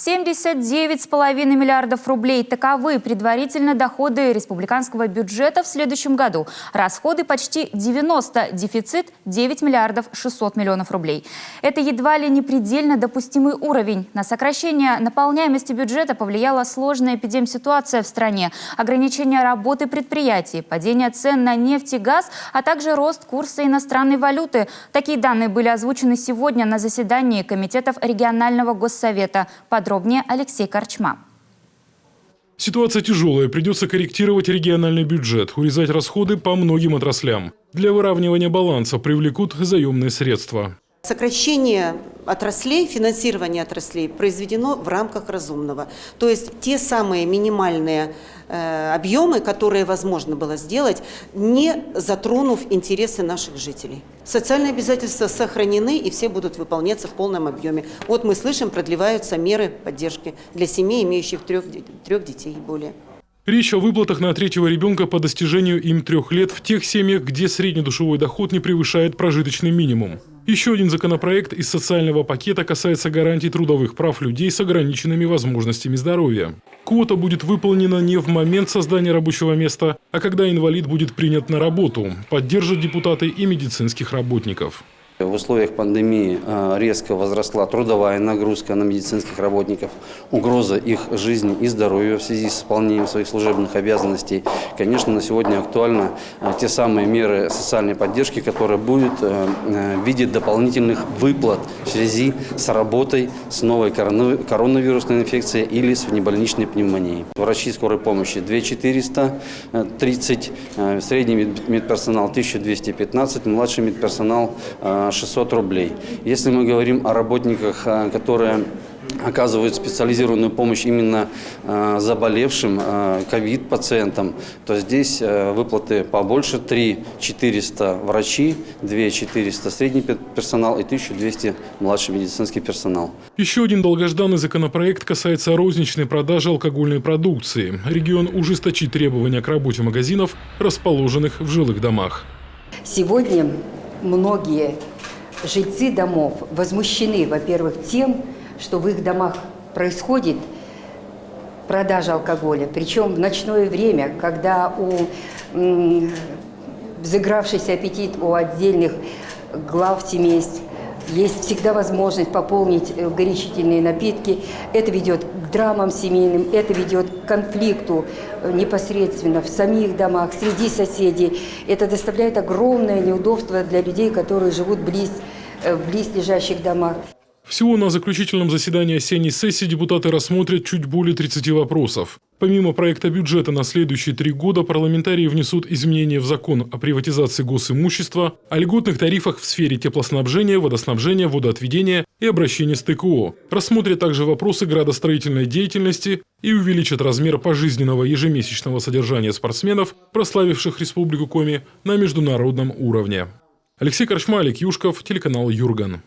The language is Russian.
79,5 миллиардов рублей. Таковы предварительно доходы республиканского бюджета в следующем году. Расходы почти 90, дефицит 9 миллиардов 600 миллионов рублей. Это едва ли не предельно допустимый уровень. На сокращение наполняемости бюджета повлияла сложная эпидемситуация в стране, ограничение работы предприятий, падение цен на нефть и газ, а также рост курса иностранной валюты. Такие данные были озвучены сегодня на заседании комитетов регионального госсовета. Подробнее Алексей Корчма. Ситуация тяжелая. Придется корректировать региональный бюджет, урезать расходы по многим отраслям. Для выравнивания баланса привлекут заемные средства. Сокращение отраслей, финансирование отраслей произведено в рамках разумного. То есть те самые минимальные объемы, которые возможно было сделать, не затронув интересы наших жителей. Социальные обязательства сохранены и все будут выполняться в полном объеме. Вот мы слышим, продлеваются меры поддержки для семей, имеющих трех детей и более. Речь о выплатах на третьего ребенка по достижению им 3 лет в тех семьях, где среднедушевой доход не превышает прожиточный минимум. Еще один законопроект из социального пакета касается гарантий трудовых прав людей с ограниченными возможностями здоровья. Квота будет выполнена не в момент создания рабочего места, а когда инвалид будет принят на работу. Поддержат депутаты и медицинских работников. В условиях пандемии резко возросла трудовая нагрузка на медицинских работников, угроза их жизни и здоровья в связи с исполнением своих служебных обязанностей. Конечно, на сегодня актуальны те самые меры социальной поддержки, которые будут в виде дополнительных выплат в связи с работой с новой коронавирусной инфекцией или с внебольничной пневмонией. Врачи скорой помощи 2430, средний медперсонал 1215, младший медперсонал 600 рублей. Если мы говорим о работниках, которые оказывают специализированную помощь именно заболевшим ковид-пациентам, то здесь выплаты побольше: 3400 врачи, 2400 средний персонал и 1200 младший медицинский персонал. Еще один долгожданный законопроект касается розничной продажи алкогольной продукции. Регион ужесточит требования к работе магазинов, расположенных в жилых домах. Сегодня многие жильцы домов возмущены, во-первых, тем, что в их домах происходит продажа алкоголя, причем в ночное время, когда взыгравшийся аппетит у отдельных глав семейств, есть всегда возможность пополнить горячительные напитки. Это ведет к драмам семейным, это ведет к конфликту непосредственно в самих домах, среди соседей. Это доставляет огромное неудобство для людей, которые живут в близлежащих домах. Всего на заключительном заседании осенней сессии депутаты рассмотрят чуть более 30 вопросов. Помимо проекта бюджета на следующие 3 года, парламентарии внесут изменения в закон о приватизации госимущества, о льготных тарифах в сфере теплоснабжения, водоснабжения, водоотведения и обращения с ТКО. Рассмотрят также вопросы градостроительной деятельности и увеличат размер пожизненного ежемесячного содержания спортсменов, прославивших Республику Коми на международном уровне. Алексей Корчма, Олег Юшков, телеканал Юрган.